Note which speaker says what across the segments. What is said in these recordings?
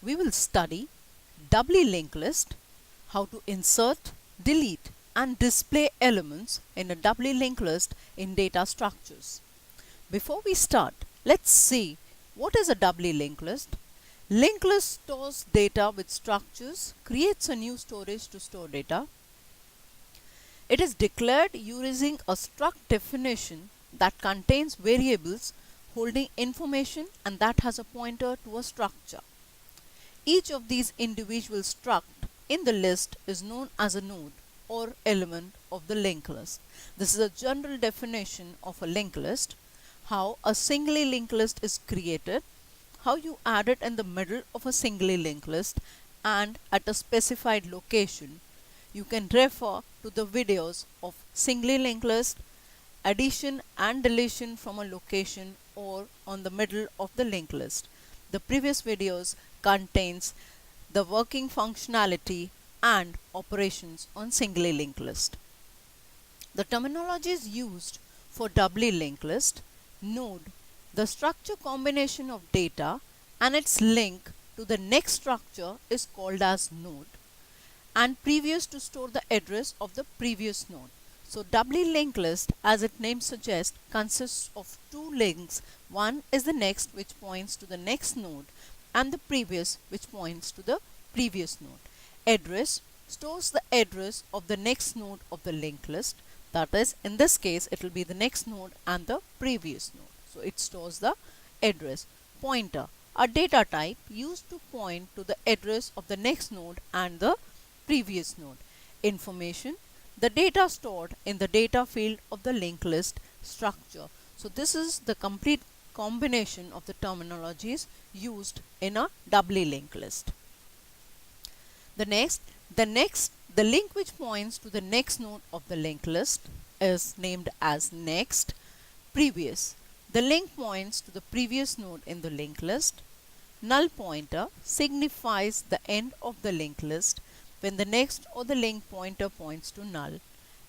Speaker 1: we will study doubly linked list, how to insert, delete and display elements in a doubly linked list in data structures. Before we start, let's see what is a doubly linked list. Linked list stores data with structures, creates a new storage to store data. It is declared using a struct definition that contains variables holding information and that has a pointer to a structure. Each of these individual struct in the list is known as a node or element of the linked list. This is a general definition of a linked list, how a singly linked list is created, how you add it in the middle of a singly linked list and at a specified location. You can refer to the videos of singly linked list, addition and deletion from a location or on the middle of the linked list. The previous videos contains the working functionality and operations on singly linked list. The terminologies used for doubly linked list: node, the structure combination of data and its link to the next structure is called as node, and previous to store the address of the previous node. So doubly linked list, as its name suggests, consists of two links. One is the next, which points to the next node, and the previous, which points to the previous node. Address stores the address of the next node of the linked list. That is, in this case, it will be the next node and the previous node. So it stores the address. Pointer, a data type used to point to the address of the next node and the previous node. Information, the data stored in the data field of the linked list structure. So this is the complete combination of the terminologies used in a doubly linked list. The link which points to the next node of the linked list is named as next. Previous, the link points to the previous node in the linked list. Null pointer signifies the end of the linked list when the next or the link pointer points to null,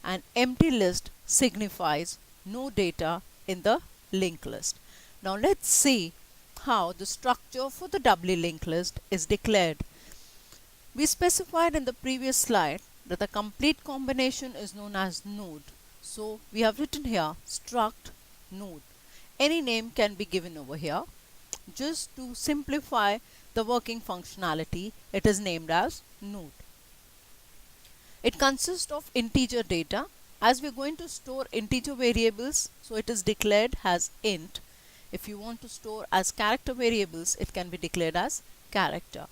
Speaker 1: and empty list signifies no data in the linked list. Now let's see how the structure for the doubly linked list is declared. We specified in the previous slide that the complete combination is known as node. So we have written here struct node. Any name can be given over here. Just to simplify the working functionality, it is named as node. It consists of integer data. As we are going to store integer variables, so it is declared as int. If you want to store as character variables, it can be declared as character.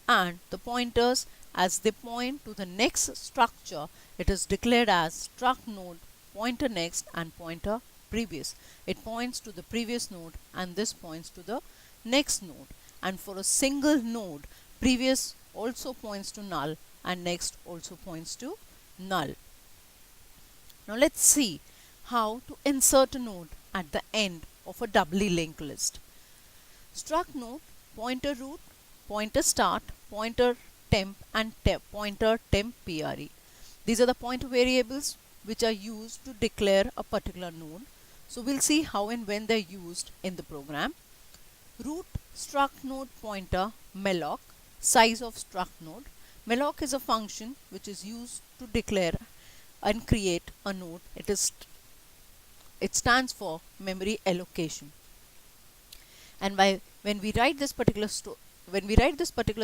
Speaker 1: And the pointers, as they point to the next structure, it is declared as struct node, pointer next and pointer previous. It points to the previous node and this points to the next node. And for a single node, previous also points to null and next also points to null. Now let's see how to insert a node at the end of a doubly linked list. Struct node, pointer root, pointer start, pointer temp and pointer temp pre. These are the pointer variables which are used to declare a particular node. So we'll see how and when they're used in the program. Root struct node pointer malloc, size of struct node. Malloc is a function which is used to declare and create a node. It stands for memory allocation. And when we write this particular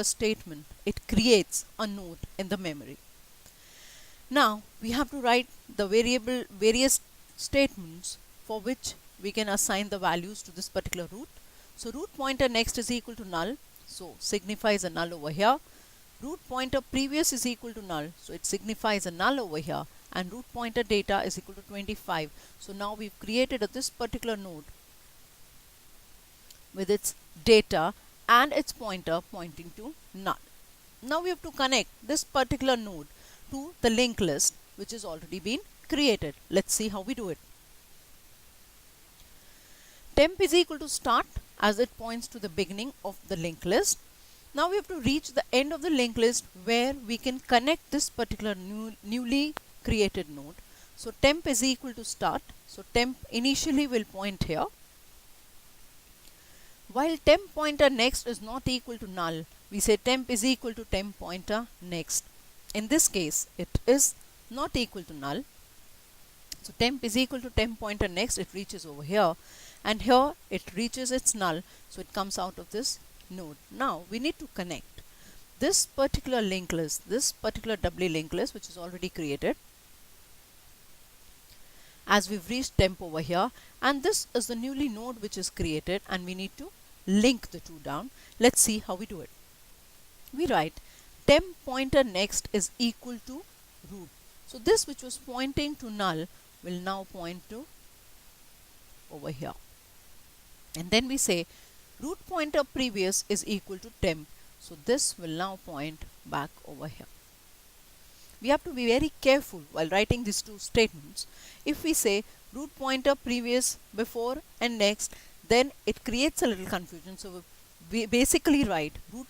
Speaker 1: statement, it creates a node in the memory. Now we have to write the various statements for which we can assign the values to this particular root. So root pointer next is equal to null, so signifies a null over here. Root pointer previous is equal to null, so it signifies a null over here, and root pointer data is equal to 25. So now we've created this particular node with its data and its pointer pointing to null. Now we have to connect this particular node to the linked list which has already been created. Let's see how we do it. Temp is equal to start, as it points to the beginning of the linked list. Now we have to reach the end of the linked list where we can connect this particular newly created node. So temp is equal to start. So temp initially will point here. While temp pointer next is not equal to null, we say temp is equal to temp pointer next. In this case, it is not equal to null. So temp is equal to temp pointer next, it reaches over here, and here it reaches its null, so it comes out of this node. Now we need to connect this particular linked list, this particular doubly linked list, which is already created, as we've reached temp over here, and this is the newly node which is created, and we need to link the two down. Let's see how we do it. We write temp pointer next is equal to root. So this which was pointing to null will now point to over here, and then we say root pointer previous is equal to temp, so this will now point back over here. We have to be very careful while writing these two statements. If we say root pointer previous, before and next, then it creates a little confusion. So we basically write root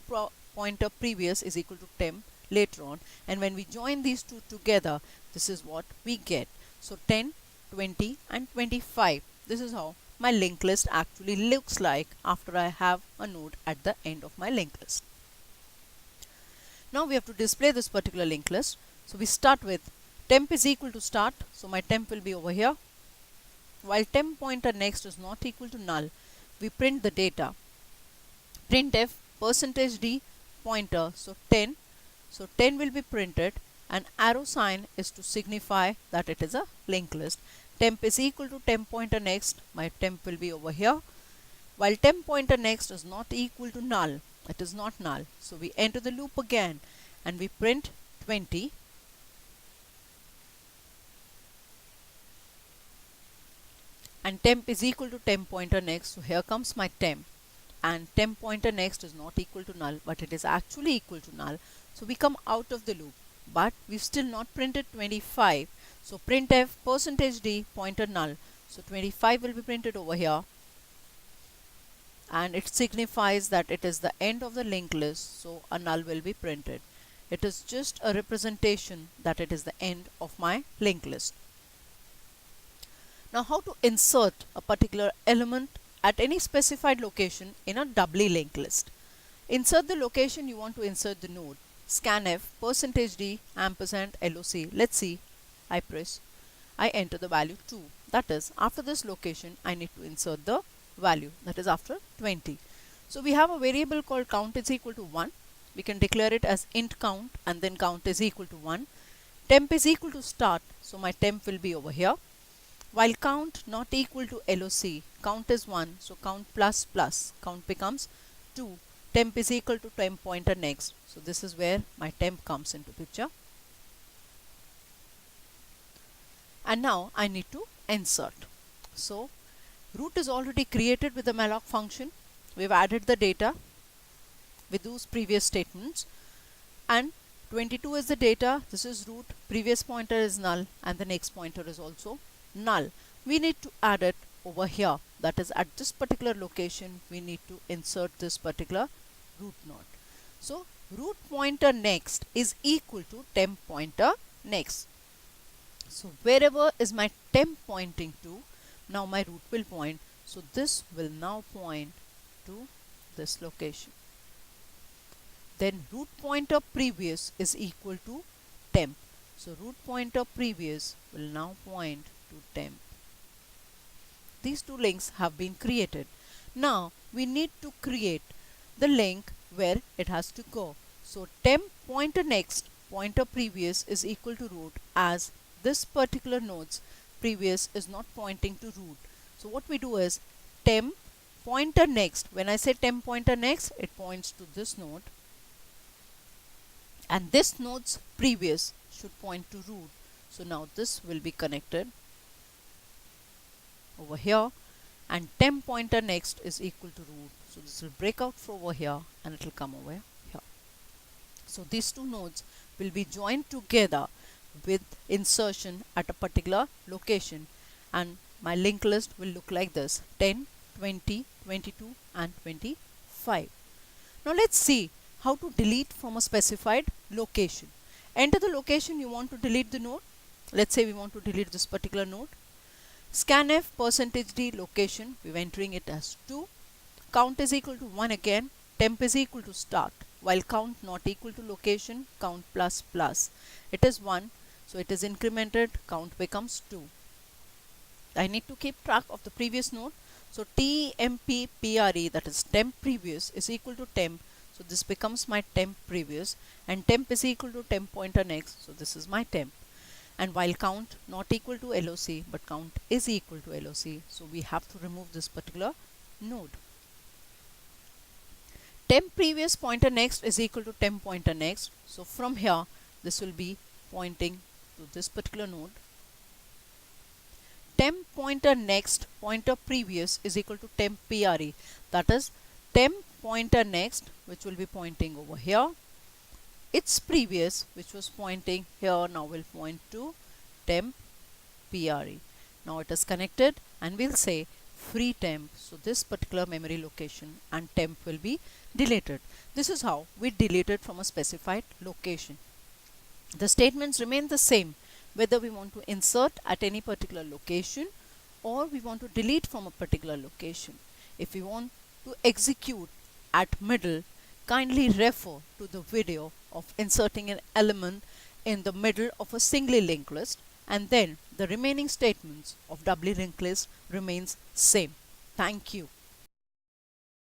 Speaker 1: pointer previous is equal to temp later on, and when we join these two together, this is what we get. So 10, 20 and 25. This is how my linked list actually looks like after I have a node at the end of my linked list. Now we have to display this particular linked list. So we start with temp is equal to start, so my temp will be over here. While temp pointer next is not equal to null, we print the data. Printf %d pointer, so 10. So 10 will be printed, and arrow sign is to signify that it is a linked list. Temp is equal to temp pointer next, my temp will be over here. While temp pointer next is not equal to null, it is not null, so we enter the loop again and we print 20. And temp is equal to temp pointer next, so here comes my temp, and temp pointer next is not equal to null, but it is actually equal to null, so we come out of the loop, but we've still not printed 25. So printf %d pointer null, so 25 will be printed over here, and it signifies that it is the end of the linked list, so a null will be printed. It is just a representation that it is the end of my linked list. Now how to insert a particular element at any specified location in a doubly linked list. Insert the location you want to insert the node. Scanf %d ampersand loc. Let's see. I press, I enter the value 2. That is, after this location I need to insert the value, that is after 20. So we have a variable called count is equal to 1. We can declare it as int count, and then count is equal to 1. Temp is equal to start, so my temp will be over here. While count not equal to LOC, count is 1, so count plus plus, count becomes 2. Temp is equal to temp pointer next, so this is where my temp comes into picture. And now I need to insert. So root is already created with the malloc function. We've added the data with those previous statements, and 22 is the data, this is root, previous pointer is null, and the next pointer is also null. We need to add it over here, that is at this particular location we need to insert this particular root node. So root pointer next is equal to temp pointer next. So wherever is my temp pointing to, now my root will point, so this will now point to this location. Then root pointer previous is equal to temp, so root pointer previous will now point to temp. These two links have been created. Now we need to create the link where it has to go. So temp pointer next pointer previous is equal to root, as this particular node's previous is not pointing to root. So what we do is temp pointer next, when I say temp pointer next, it points to this node, and this node's previous should point to root. So now this will be connected over here, and temp pointer next is equal to root. So this will break out from over here and it will come over here. So these two nodes will be joined together with insertion at a particular location, and my linked list will look like this: 10, 20, 22 and 25. Now let's see how to delete from a specified location. Enter the location you want to delete the node. Let's say we want to delete this particular node. Scanf %d location, we're entering it as 2. count is equal to 1 again, temp is equal to start, while count not equal to location, count plus plus. It is 1, so it is incremented, count becomes 2. I need to keep track of the previous node. So TMP-PRE, that is temp previous, is equal to temp. So this becomes my temp previous, and temp is equal to temp pointer next. So this is my temp. And while count not equal to LOC, but count is equal to LOC, so we have to remove this particular node. Temp previous pointer next is equal to temp pointer next. So from here, this will be pointing to this particular node. Temp pointer next pointer previous is equal to temp PRE, that is temp pointer next, which will be pointing over here. Its previous, which was pointing here, now will point to temp PRE. Now it is connected, and we'll say free temp. So this particular memory location and temp will be deleted. This is how we delete it from a specified location. The statements remain the same, whether we want to insert at any particular location or we want to delete from a particular location. If we want to execute at middle, kindly refer to the video of inserting an element in the middle of a singly linked list, and then the remaining statements of doubly linked list remains same. Thank you.